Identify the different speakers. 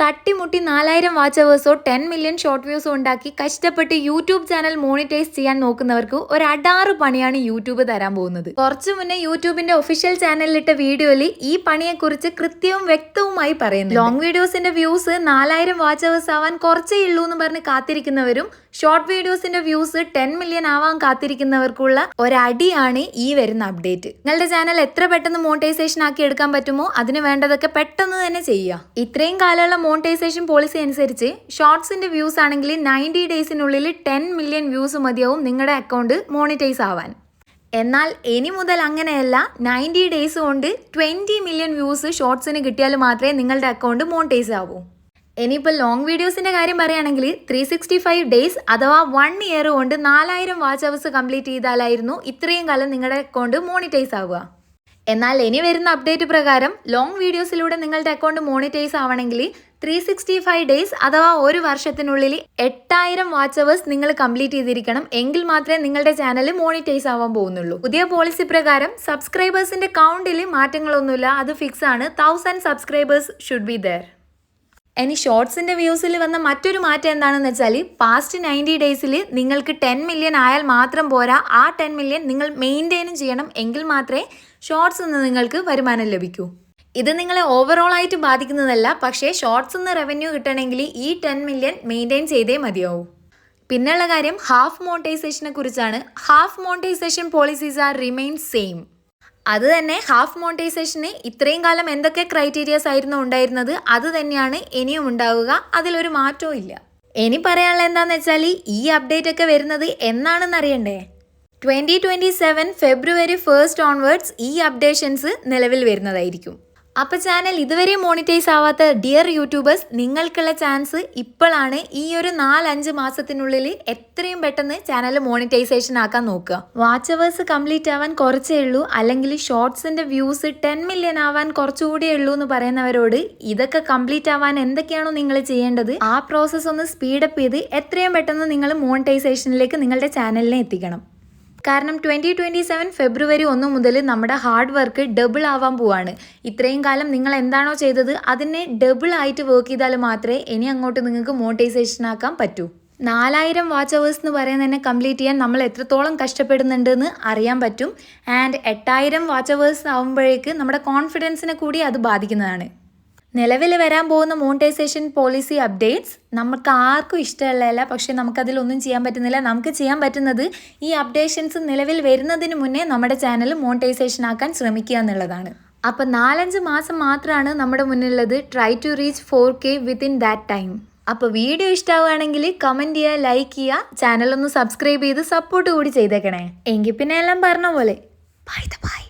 Speaker 1: തട്ടിമുട്ടി 4000 watch അവേഴ്സോ 10 million short വ്യൂസോ ഉണ്ടാക്കി കഷ്ടപ്പെട്ട് യൂട്യൂബ് ചാനൽ മോണിറ്റൈസ് ചെയ്യാൻ നോക്കുന്നവർക്ക് ഒരു അടാറ് പണിയാണ് യൂട്യൂബ് തരാൻ പോകുന്നത്. കുറച്ചു മുന്നേ യൂട്യൂബിന്റെ ഒഫീഷ്യൽ ചാനലിലിട്ട വീഡിയോയിൽ ഈ പണിയെക്കുറിച്ച് കൃത്യവും വ്യക്തവുമായി പറയുന്നു. ലോങ് വീഡിയോസിന്റെ വ്യൂസ് 4000 വാച്ച് അവേഴ്സ് ആവാൻ കുറച്ചേ ഉള്ളൂ എന്ന് പറഞ്ഞ് കാത്തിരിക്കുന്നവരും ഷോർട്ട് വീഡിയോസിന്റെ വ്യൂസ് 10 മില്യൺ ആവാൻ കാത്തിരിക്കുന്നവർക്കുള്ള ഒരടിയാണ് ഈ വരുന്ന അപ്ഡേറ്റ്. നിങ്ങളുടെ ചാനൽ എത്ര പെട്ടെന്ന് മോണിറ്റൈസേഷൻ ആക്കി എടുക്കാൻ പറ്റുമോ അതിന് വേണ്ടതൊക്കെ പെട്ടെന്ന് തന്നെ ചെയ്യുക. ഇത്രയും കാലമുള്ള മോണിറ്റൈസേഷൻ പോളിസി അനുസരിച്ച് ഷോർട്സിന്റെ വ്യൂസ് ആണെങ്കിൽ 90 ഡേയ്സിനുള്ളിൽ 10 മില്യൺ വ്യൂസ് മതിയാവും നിങ്ങളുടെ അക്കൗണ്ട് മോണിറ്റൈസ് ആവാൻ. എന്നാൽ ഇനി മുതൽ അങ്ങനെയല്ല, 90 ഡേയ്സ് കൊണ്ട് 20 മില്യൺ വ്യൂസ് ഷോർട്സിന് കിട്ടിയാൽ മാത്രമേ നിങ്ങളുടെ അക്കൗണ്ട് മോണിറ്റൈസ് ആവൂ. ഇനിയിപ്പോൾ ലോങ് വീഡിയോസിന്റെ കാര്യം പറയുകയാണെങ്കിൽ 365 ഡേയ്സ് അഥവാ 1 ഇയർ കൊണ്ട് 4000 വാച്ച് അവേഴ്സ് കംപ്ലീറ്റ് ചെയ്താലായിരുന്നു ഇത്രയും കാലം നിങ്ങളുടെ അക്കൗണ്ട് മോണിറ്റൈസ് ആവുക. എന്നാൽ ഇനി വരുന്ന അപ്ഡേറ്റ് പ്രകാരം ലോങ് വീഡിയോസിലൂടെ നിങ്ങളുടെ അക്കൗണ്ട് മോണിറ്റൈസ് ആവണമെങ്കിൽ 365 ഡേയ്സ് അഥവാ ഒരു വർഷത്തിനുള്ളിൽ 8000 വാച്ച് അവേഴ്സ് നിങ്ങൾ കംപ്ലീറ്റ് ചെയ്തിരിക്കണം. എങ്കിൽ മാത്രമേ നിങ്ങളുടെ ചാനൽ മോണിറ്റൈസ് ആവാൻ പോകുന്നുള്ളൂ. പുതിയ പോളിസി പ്രകാരം സബ്സ്ക്രൈബേഴ്സിന്റെ കൗണ്ടിൽ മാറ്റങ്ങളൊന്നുമില്ല, അത് ഫിക്സ് ആണ്. 1000 സബ്സ്ക്രൈബേഴ്സ് ഷുഡ് ബി ദർ. ഇനി ഷോർട്സിന്റെ വ്യൂസിൽ വന്ന മറ്റൊരു മാറ്റം എന്താണെന്ന് വെച്ചാൽ പാസ്റ്റ് 90 ഡേയ്സിൽ നിങ്ങൾക്ക് 10 മില്യൺ ആയാൽ മാത്രം പോരാ, ആ 10 മില്യൺ നിങ്ങൾ മെയിൻറ്റെയിനും ചെയ്യണം. എങ്കിൽ മാത്രമേ ഷോർട്സ് നിന്ന് നിങ്ങൾക്ക് വരുമാനം ലഭിക്കൂ. ഇത് നിങ്ങളെ ഓവറോൾ ആയിട്ട് ബാധിക്കുന്നതല്ല, പക്ഷേ ഷോർട്സ് നിന്ന് റവന്യൂ കിട്ടണമെങ്കിൽ ഈ 10 മില്യൺ മെയിൻറ്റെയിൻ ചെയ്തേ മതിയാവൂ. പിന്നെയുള്ള കാര്യം ഹാഫ് മോണിറ്റൈസേഷനെ കുറിച്ചാണ്. Half monetisation policies are remain same. അത് തന്നെ ഹാഫ് മോണിറ്റൈസേഷന് ഇത്രയും കാലം എന്തൊക്കെ ക്രൈറ്റീരിയാസ് ആയിരുന്നു ഉണ്ടായിരുന്നത് അത് തന്നെയാണ് ഇനിയും ഉണ്ടാവുക. അതിലൊരു മാറ്റവും ഇല്ല. ഇനി പറയാനുള്ള എന്താണെന്ന് വെച്ചാൽ ഈ അപ്ഡേറ്റ് ഒക്കെ വരുന്നത് എന്നാണെന്ന് അറിയണ്ടേ? 2027 ഫെബ്രുവരി 1 ഓൺവേർഡ്സ് ഈ അപ്ഡേഷൻസ് നിലവിൽ വരുന്നതായിരിക്കും. അപ്പോൾ ചാനൽ ഇതുവരെ മോണിറ്റൈസ് ആവാത്ത ഡിയർ യൂട്യൂബേഴ്സ്, നിങ്ങൾക്കുള്ള ചാൻസ് ഇപ്പോഴാണ്. ഈ ഒരു 4-5 മാസത്തിനുള്ളിൽ എത്രയും പെട്ടെന്ന് ചാനൽ മോണിറ്റൈസേഷൻ ആക്കാൻ നോക്കുക. വാച്ച് അവേഴ്സ് കംപ്ലീറ്റ് ആവാൻ കുറച്ചേ ഉള്ളൂ, അല്ലെങ്കിൽ ഷോർട്സിന്റെ വ്യൂസ് 10 മില്യൺ ആവാൻ കുറച്ചുകൂടിയേ ഉള്ളൂ എന്ന് പറയുന്നവരോട് ഇതൊക്കെ കംപ്ലീറ്റ് ആവാൻ എന്തൊക്കെയാണോ നിങ്ങൾ ചെയ്യേണ്ടത് ആ പ്രോസസ്സ് ഒന്ന് സ്പീഡപ്പ് ചെയ്ത് എത്രയും പെട്ടെന്ന് നിങ്ങൾ മോണിറ്റൈസേഷനിലേക്ക് നിങ്ങളുടെ ചാനലിനെ എത്തിക്കണം. കാരണം 2027 ഫെബ്രുവരി 1 മുതൽ നമ്മുടെ ഹാർഡ് വർക്ക് ഡബിൾ ആവാൻ പോവാണ്. ഇത്രയും കാലം നിങ്ങൾ എന്താണോ ചെയ്തത് അതിനെ ഡബിൾ ആയിട്ട് വർക്ക് ചെയ്താൽ മാത്രമേ ഇനി അങ്ങോട്ട് നിങ്ങൾക്ക് മോണിറ്റൈസേഷൻ ആക്കാൻ പറ്റൂ. 4000 വാച്ച് അവേഴ്സ് എന്ന് പറയുന്നത് തന്നെ കംപ്ലീറ്റ് ചെയ്യാൻ നമ്മൾ എത്രത്തോളം കഷ്ടപ്പെടുന്നുണ്ടെന്ന് അറിയാൻ പറ്റും. ആൻഡ് 8000 വാച്ച് അവേഴ്സ് ആകുമ്പോഴേക്ക് നമ്മുടെ കോൺഫിഡൻസിനെ കൂടി അത് ബാധിക്കുന്നതാണ്. നിലവിൽ വരാൻ പോകുന്ന മോണിറ്റൈസേഷൻ പോളിസി അപ്ഡേറ്റ്സ് നമുക്ക് ആർക്കും ഇഷ്ടമുള്ളതല്ല, പക്ഷേ നമുക്കതിലൊന്നും ചെയ്യാൻ പറ്റുന്നില്ല. നമുക്ക് ചെയ്യാൻ പറ്റുന്നത് ഈ അപ്ഡേഷൻസ് നിലവിൽ വരുന്നതിന് മുന്നേ നമ്മുടെ ചാനൽ മോണിറ്റൈസേഷൻ ആക്കാൻ ശ്രമിക്കുക എന്നുള്ളതാണ്. അപ്പോൾ 4-5 മാസം മാത്രമാണ് നമ്മുടെ മുന്നിലുള്ളത്. Try to reach 4K within that time. അപ്പോൾ വീഡിയോ ഇഷ്ടമാവുകയാണെങ്കിൽ കമൻറ്റ് ചെയ്യുക, ലൈക്ക് ചെയ്യുക, ചാനലൊന്ന് സബ്സ്ക്രൈബ് ചെയ്ത് സപ്പോർട്ട് കൂടി ചെയ്തേക്കണേ. എങ്കിൽ പിന്നെ എല്ലാം പറഞ്ഞ പോലെ ബൈ.